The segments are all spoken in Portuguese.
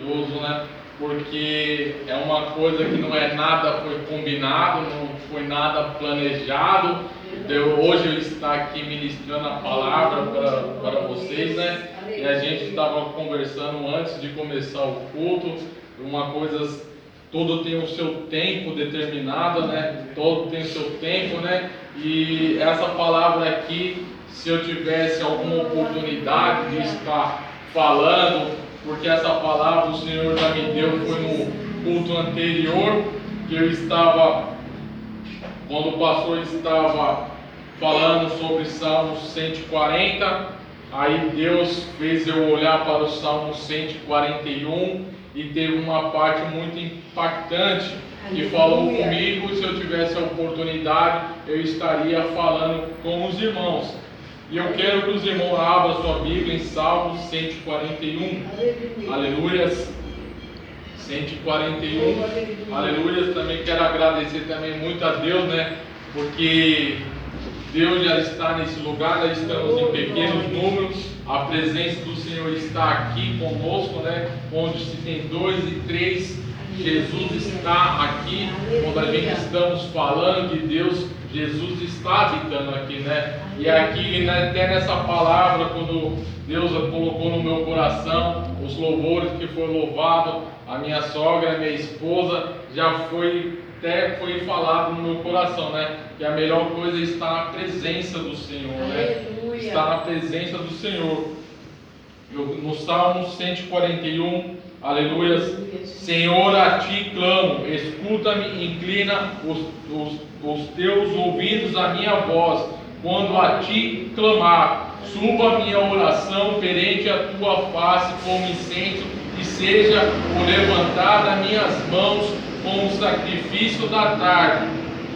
maravilhoso, né? Porque é uma coisa que não é nada foi combinado, não foi nada planejado. Hoje eu estou aqui ministrando a palavra para vocês, né? E a gente estava conversando antes de começar o culto, uma coisa, tudo tem o seu tempo determinado, né? Todo tem o seu tempo, né? E essa palavra aqui, se eu tivesse alguma oportunidade de estar falando, porque essa palavra o Senhor já me deu, foi no culto anterior, que eu estava, quando o pastor estava falando sobre Salmo 140, aí Deus fez eu olhar para o Salmo 141 e teve uma parte muito impactante que falou comigo. Se eu tivesse a oportunidade, eu estaria falando com os irmãos. E eu quero que os irmãos abram sua Bíblia em Salmo 141. Aleluias. 141. Aleluias. Também quero agradecer também muito a Deus, né? Porque Deus já está nesse lugar, nós estamos em pequenos números. A presença do Senhor está aqui conosco, né? Onde se tem 2 e 3, Jesus está aqui. Quando a gente estamos falando de Deus, Jesus está habitando aqui, né? E aqui, né, até nessa palavra, quando Deus colocou no meu coração os louvores que foi louvado, a minha sogra, a minha esposa, já foi falado no meu coração, né? Que a melhor coisa é estar na presença do Senhor, né? Estar na presença do Senhor. No Salmo 141, aleluia. Senhor, a ti clamo, escuta-me, inclina os teus ouvidos à minha voz, quando a ti clamar. Suba a minha oração perante a tua face como incêndio, e seja o levantar das minhas mãos com o sacrifício da tarde.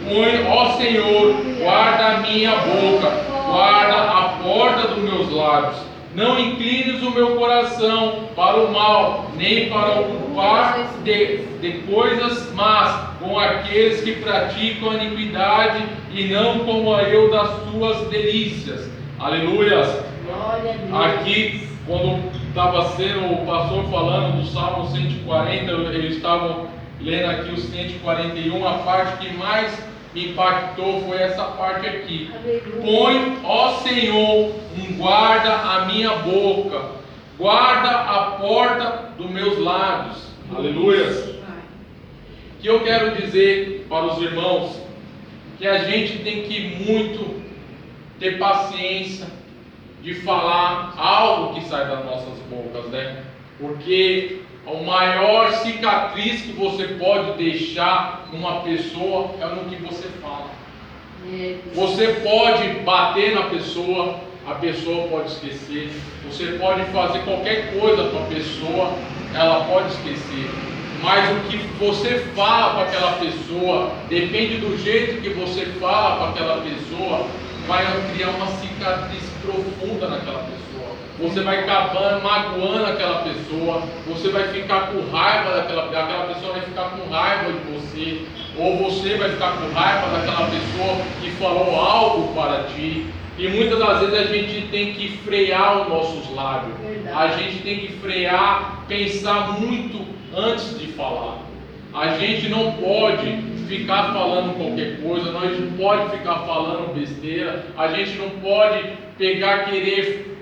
Põe, ó Senhor, guarda a minha boca, guarda a porta dos meus lábios. Não inclines o meu coração para o mal, nem para ocupar de coisas más com aqueles que praticam a iniquidade, e não como eu das tuas delícias. Aleluias. Aqui, quando estava sendo o pastor falando do Salmo 140, eu estava lendo aqui o 141, a parte que mais me impactou foi essa parte aqui. Põe, ó Senhor, um guarda a minha boca, guarda a porta dos meus lábios. Aleluia. Que eu quero dizer para os irmãos que a gente tem que muito ter paciência de falar algo que sai das nossas bocas, né? Porque a maior cicatriz que você pode deixar numa pessoa é no que você fala. Você pode bater na pessoa, a pessoa pode esquecer. Você pode fazer qualquer coisa para a pessoa, ela pode esquecer. Mas o que você fala para aquela pessoa, depende do jeito que você fala para aquela pessoa, vai criar uma cicatriz profunda naquela pessoa. Você vai acabando, magoando aquela pessoa, você vai ficar com raiva aquela pessoa vai ficar com raiva de você, ou você vai ficar com raiva daquela pessoa que falou algo para ti. E muitas das vezes a gente tem que frear os nossos lábios. A gente tem que frear, pensar muito antes de falar. A gente não pode ficar falando qualquer coisa, nós não pode ficar falando besteira, a gente não pode querer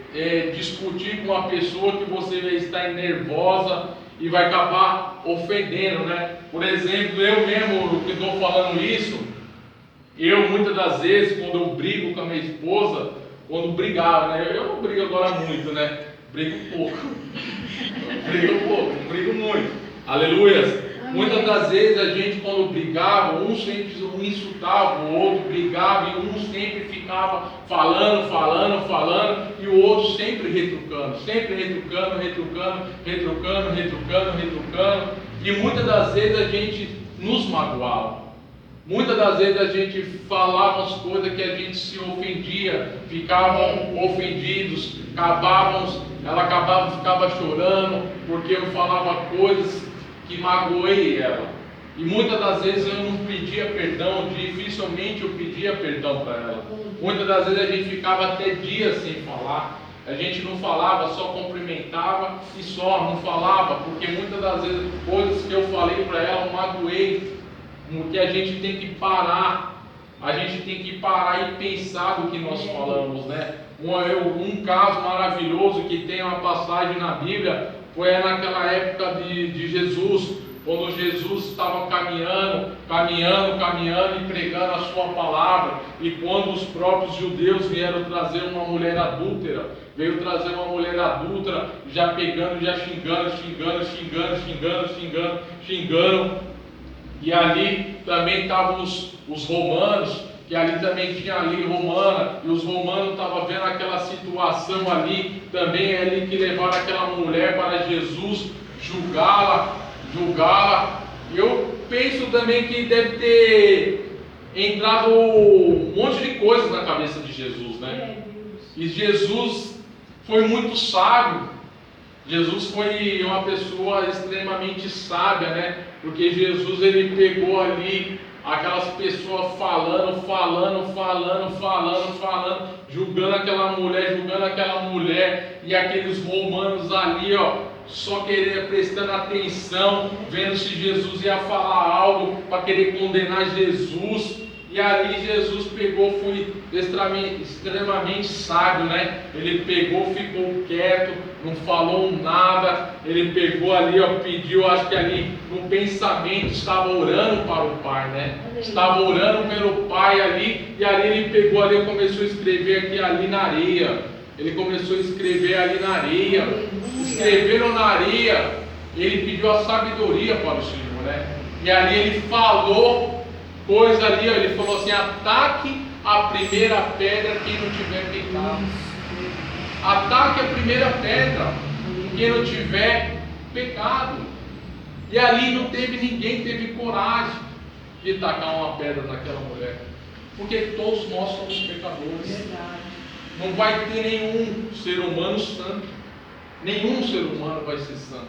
discutir com uma pessoa que você vai estar nervosa e vai acabar ofendendo, né? Por exemplo, eu mesmo que estou falando isso, eu muitas das vezes, quando eu brigo com a minha esposa, quando brigava, né? Eu não brigo agora muito, né? Brigo pouco, não brigo muito, aleluia. Muitas das vezes a gente, quando brigava, um sempre insultava o outro, brigava, e um sempre ficava falando, e o outro sempre retrucando, e muitas das vezes a gente nos magoava. Muitas das vezes a gente falava as coisas que a gente se ofendia, ficavam ofendidos, ela ficava chorando, porque eu falava coisas que magoei ela. E muitas das vezes eu não pedia perdão, dificilmente eu pedia perdão para ela. Muitas das vezes a gente ficava até dias sem falar. A gente não falava, só cumprimentava e só, não falava, porque muitas das vezes, coisas que eu falei para ela, eu magoei, que a gente tem que parar. A gente tem que parar e pensar do que nós falamos, né? Um caso maravilhoso que tem uma passagem na Bíblia foi naquela época de Jesus, quando Jesus estava caminhando e pregando a sua palavra, e quando os próprios judeus vieram trazer uma mulher adúltera, já pegando, já xingando, e ali também estavam os romanos, que ali também tinha a lei romana, e os romanos estavam vendo aquela situação ali, também ali que levaram aquela mulher para Jesus, julgá-la. Eu penso também que deve ter entrado um monte de coisas na cabeça de Jesus, né? E Jesus foi muito sábio. Jesus foi uma pessoa extremamente sábia, né? Porque Jesus, ele pegou ali aquelas pessoas falando, julgando aquela mulher, e aqueles romanos ali, só prestando atenção, vendo se Jesus ia falar algo para querer condenar Jesus. E ali Jesus foi extremamente sábio, né? Ele ficou quieto, não falou nada. Ele pegou ali, pediu, acho que ali no pensamento estava orando para o Pai, né? Estava orando pelo Pai ali, e ali ele pegou ali e começou a escrever ali na areia. Escreveram na areia. Ele pediu a sabedoria para o Senhor, né? E ali ele falou coisa ali, ele falou assim: ataque a primeira pedra quem não tiver pecado. Ataque a primeira pedra quem não tiver pecado. E ali não teve ninguém, teve coragem de tacar uma pedra naquela mulher, porque todos nós somos pecadores. Não vai ter nenhum ser humano santo. Nenhum ser humano vai ser santo.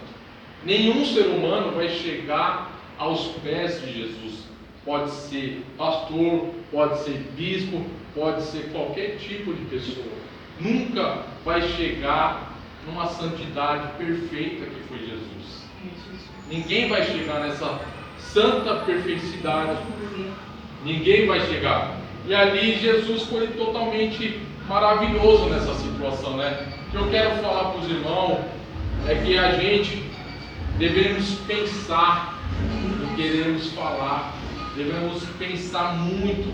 Nenhum ser humano vai chegar aos pés de Jesus. Pode ser pastor, pode ser bispo, pode ser qualquer tipo de pessoa. Nunca vai chegar numa santidade perfeita que foi Jesus. Ninguém vai chegar nessa santa perfeição. Ninguém vai chegar. E ali Jesus foi totalmente maravilhoso nessa situação, né? O que eu quero falar para os irmãos é que a gente devemos pensar no que queremos falar. Devemos pensar muito.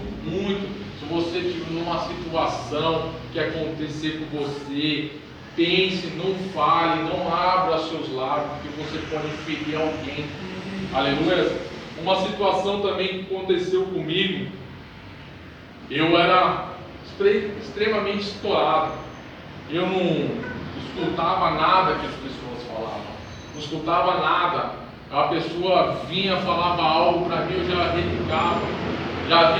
Se você estiver numa situação que acontecer com você, pense, não fale, não abra seus lábios, porque você pode ferir alguém. Aleluia. Uma situação também que aconteceu comigo, eu era extremamente estourado. Eu não escutava nada que as pessoas falavam. Não escutava nada. A pessoa vinha, falava algo para mim, eu já retrucava. E a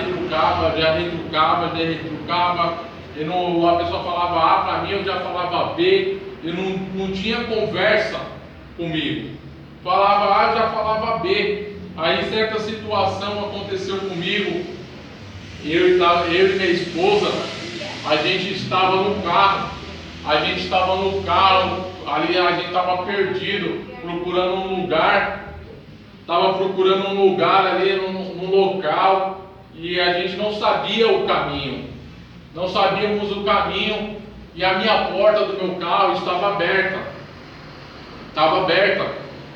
pessoa falava A para mim, eu já falava B. E não tinha conversa comigo. Falava A, eu já falava B. Aí certa situação aconteceu comigo. Eu e minha esposa, a gente estava no carro. Ali a gente estava perdido, procurando um lugar ali num local, e a gente não sabia o caminho. Não sabíamos o caminho, e a minha porta do meu carro estava aberta.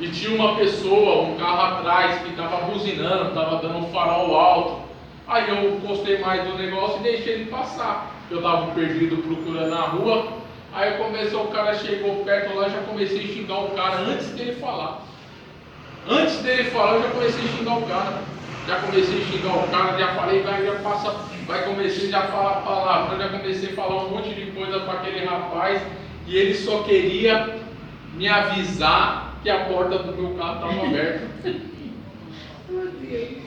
E tinha uma pessoa, um carro atrás, que estava buzinando, estava dando um farol alto. Aí eu gostei mais do negócio e deixei ele passar. Eu estava perdido procurando na rua. Aí o cara chegou perto lá, já comecei a xingar o cara antes dele falar. Eu já comecei a xingar o cara. Já falei, comecei a falar palavrão, já comecei a falar um monte de coisa para aquele rapaz. E ele só queria me avisar que a porta do meu carro estava aberta.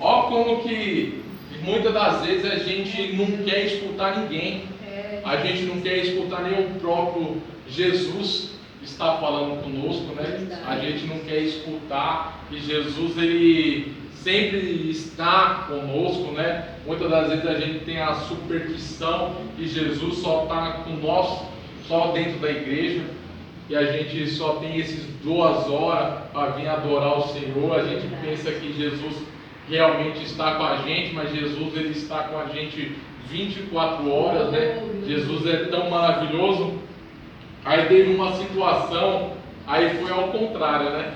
Ó como que muitas das vezes a gente não quer escutar ninguém. A gente não quer escutar nem o próprio Jesus está falando conosco, né? A gente não quer escutar, e Jesus, ele sempre está conosco, né? Muitas das vezes a gente tem a superstição que Jesus só está com nós, só dentro da igreja. e a gente só tem esses 2 horas para vir adorar o Senhor. A gente pensa que Jesus realmente está com a gente, mas Jesus ele está com a gente 24 horas, né? Jesus é tão maravilhoso. Aí teve uma situação, aí foi ao contrário, né?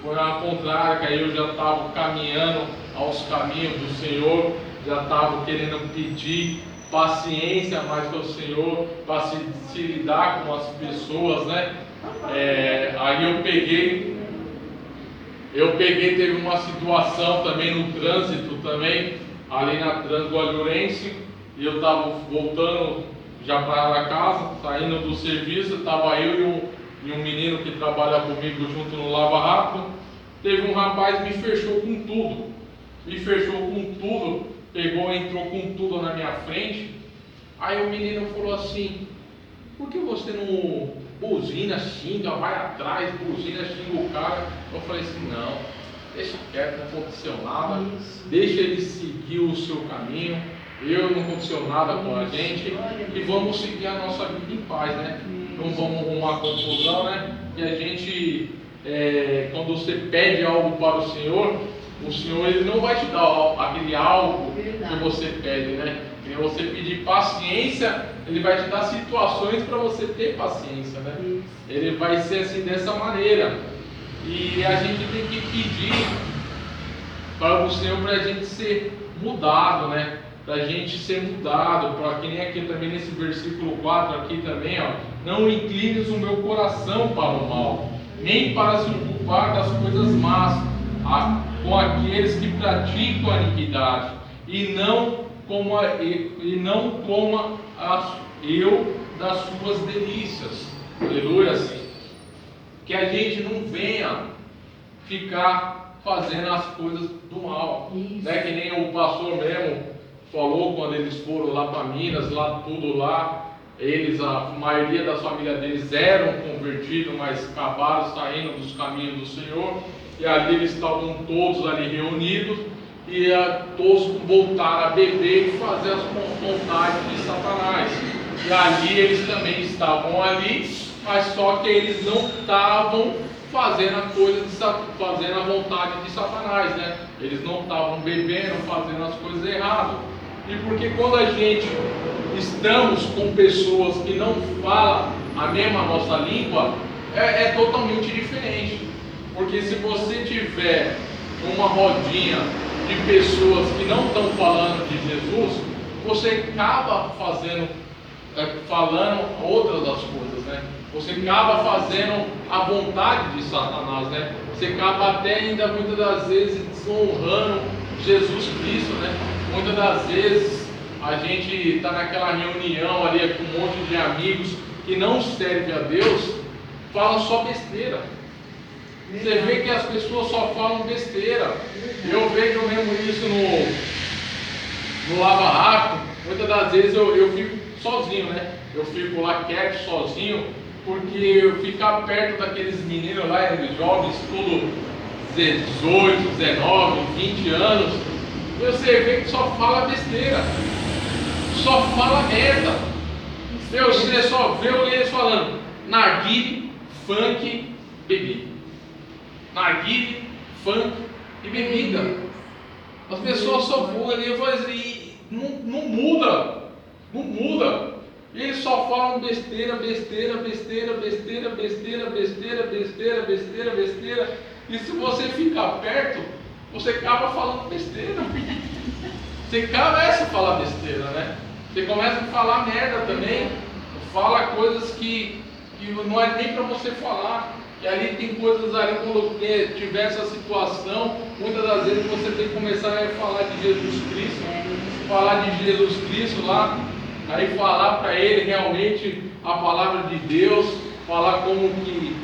Foi ao contrário, que aí eu já estava caminhando aos caminhos do Senhor, já estava querendo pedir paciência mais para o Senhor, para se lidar com as pessoas, né? Aí eu peguei, teve uma situação também no trânsito também, ali na Transgualhurense, e eu estava voltando já para casa, saindo do serviço, estava eu e um menino que trabalha comigo junto no Lava Rápido. Teve um rapaz que me fechou com tudo, entrou com tudo na minha frente. Aí o menino falou assim: por que você não buzina, xinga, vai atrás, buzina, xinga o cara? Eu falei assim: não, deixa quieto, não aconteceu nada, deixa ele seguir o seu caminho, não aconteceu nada com a gente, e vamos seguir a nossa vida em paz, né? Não vamos arrumar confusão, né? E a gente, quando você pede algo para o Senhor ele não vai te dar aquele algo que você pede, né? Se você pedir paciência, ele vai te dar situações para você ter paciência, né? Ele vai ser assim, dessa maneira. E a gente tem que pedir para o Senhor para a gente ser mudado, né? Para a gente ser mudado, para que nem aqui também nesse versículo 4 aqui também, ó, não inclines o meu coração para o mal, nem para se ocupar das coisas más, com aqueles que praticam a iniquidade, e não coma eu das suas delícias. Aleluia. Que a gente não venha ficar fazendo as coisas do mal, né? Que nem o pastor mesmo falou quando eles foram lá para Minas, lá tudo lá. A maioria da família deles eram convertidos, mas acabaram saindo dos caminhos do Senhor. E ali eles estavam todos ali reunidos, e todos voltaram a beber e fazer as vontades de Satanás. E ali eles também estavam ali, mas só que eles não estavam fazendo a vontade de Satanás, né? Eles não estavam bebendo, fazendo as coisas erradas. E porque quando a gente estamos com pessoas que não falam a mesma nossa língua, é totalmente diferente. Porque se você tiver uma rodinha de pessoas que não estão falando de Jesus, você acaba falando outras das coisas, né? Você acaba fazendo a vontade de Satanás, né? Você acaba até ainda muitas das vezes desonrando Jesus Cristo, né? Muitas das vezes a gente está naquela reunião ali com um monte de amigos que não servem a Deus, falam só besteira. Você vê que as pessoas só falam besteira. Eu vejo mesmo isso no Lava Rápido. Muitas das vezes eu fico sozinho, né? Eu fico lá quieto, sozinho, porque eu ficar perto daqueles meninos lá, jovens, tudo 18, 19, 20 anos, você vê que só fala besteira, só fala merda. Você só vê eles falando narguile, funk, bebida. Narguile, funk e bebida. As pessoas só vão ali e assim, não muda. E eles só falam besteira. E se você ficar perto, você acaba falando besteira. Você começa a falar besteira, né? Você começa a falar merda também. Fala coisas que não é nem para você falar. E ali tem coisas ali, quando tiver essa situação, muitas das vezes você tem que começar a falar de Jesus Cristo lá, aí falar para ele realmente a palavra de Deus, falar como que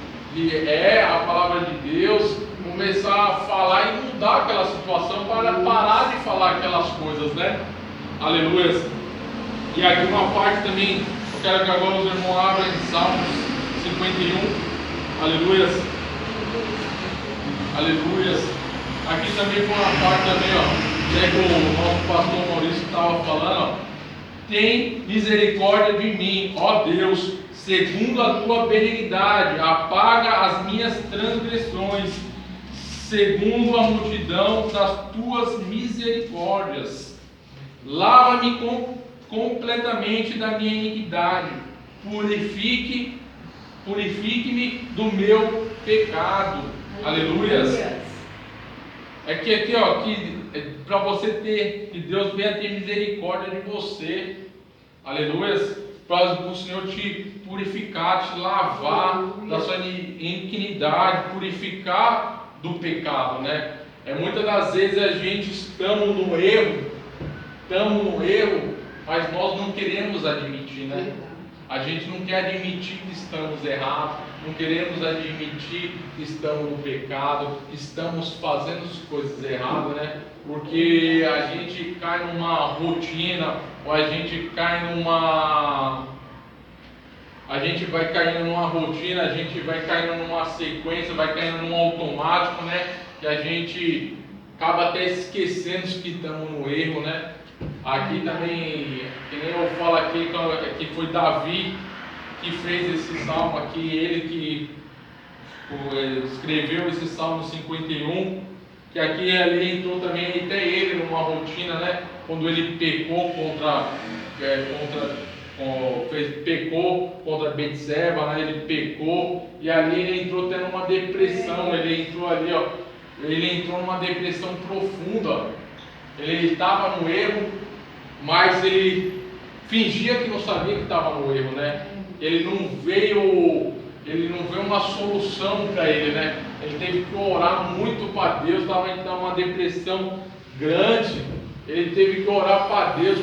é a palavra de Deus, começar a falar e mudar aquela situação para parar de falar aquelas coisas, né? Aleluia. E aqui uma parte também, eu quero que agora os irmãos abram em Salmos 51. Aleluia. Aqui também foi uma parte também, ó, que o nosso pastor Maurício estava falando, ó, tem misericórdia de mim, ó Deus, segundo a tua benignidade, apaga as minhas transgressões, segundo a multidão das tuas misericórdias. Lava-me completamente da minha iniquidade, purifique-me do meu pecado. Aleluias. É que aqui, ó, para você ter, que Deus venha ter misericórdia de você. Aleluias. Para o Senhor te purificar, te lavar da sua iniquidade, purificar do pecado, né? Muitas das vezes a gente estamos no erro, mas nós não queremos admitir, né? A gente não quer admitir que estamos errados, não queremos admitir que estamos no pecado, estamos fazendo as coisas erradas, né? Porque a gente cai numa rotina, ou a gente vai caindo numa rotina, a gente vai caindo numa sequência, vai caindo num automático, né? Que a gente acaba até esquecendo que estamos no erro, né? Aqui também, que nem eu falo aqui, que foi Davi que fez esse salmo aqui, ele que escreveu esse salmo 51, que aqui ali entrou também até ele numa rotina, né? Quando ele pecou pecou contra Betseba, né? Ele pecou e ali ele entrou tendo uma depressão, ele entrou numa depressão profunda. Ele estava no erro, mas ele fingia que não sabia que estava no erro, né? Ele não veio uma solução para ele, né? Ele teve que orar muito para Deus, estava em uma depressão grande. Ele teve que orar para Deus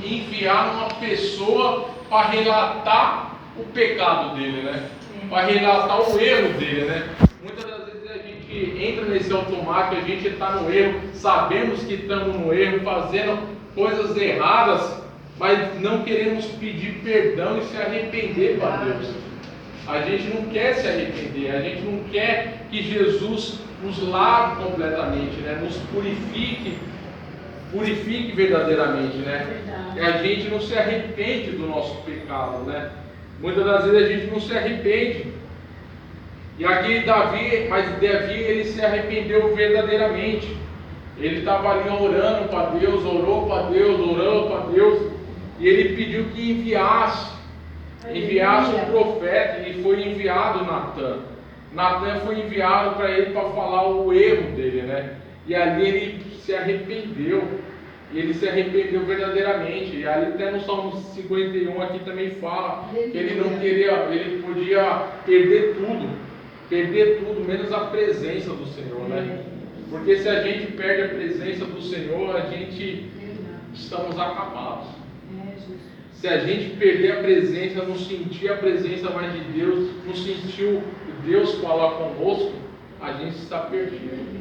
enviar uma pessoa para relatar o pecado dele, né? Para relatar o erro dele, né? Muitas das vezes a gente entra nesse automático, a gente está no erro, sabemos que estamos no erro, fazendo coisas erradas, mas não queremos pedir perdão e se arrepender para Deus. A gente não quer se arrepender, a gente não quer que Jesus nos lave completamente, né? Nos purifique verdadeiramente, né? E a gente não se arrepende do nosso pecado, né? Muitas das vezes a gente não se arrepende. E aqui Davi ele se arrependeu verdadeiramente. Ele estava ali orando para Deus, orou para Deus, e ele pediu que enviasse o profeta, e foi enviado Natan. Natan foi enviado para ele para falar o erro dele, né? E ali ele se arrependeu, e ele se arrependeu verdadeiramente. E ali até no Salmo 51 aqui também fala que ele podia perder tudo, menos a presença do Senhor, né? Porque se a gente perde a presença do Senhor, estamos acabados. Se a gente perder a presença, não sentir a presença mais de Deus, não sentir Deus falar conosco, a gente está perdido.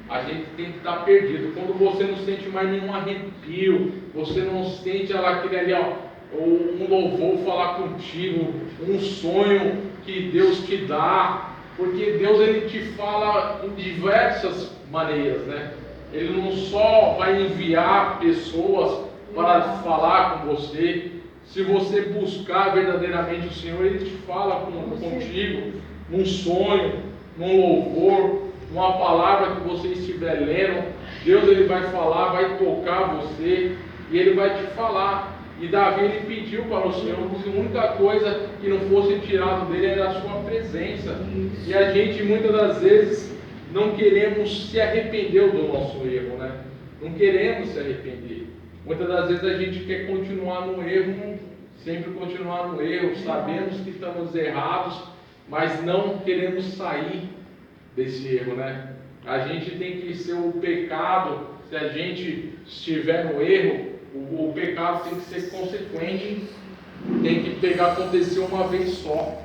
A gente tem que estar perdido. Quando você não sente mais nenhum arrepio, você não sente aquele ali, um louvor falar contigo, um sonho que Deus te dá, porque Deus ele te fala em diversas maneiras, né? Ele não só vai enviar pessoas para falar com você. Se você buscar verdadeiramente o Senhor, ele te fala contigo, num sonho, num louvor, numa palavra que você estiver lendo. Deus ele vai falar, vai tocar você e ele vai te falar. E Davi ele pediu para o Senhor que a única coisa que não fosse tirado dele era a sua presença. E a gente muitas das vezes não queremos se arrepender do nosso erro, né? Não queremos se arrepender. Muitas das vezes a gente quer continuar no erro, sempre continuar no erro, sabemos que estamos errados, mas não queremos sair desse erro, né? A gente tem que ser o pecado, se a gente estiver no erro, o pecado tem que ser consequente, tem que acontecer uma vez só.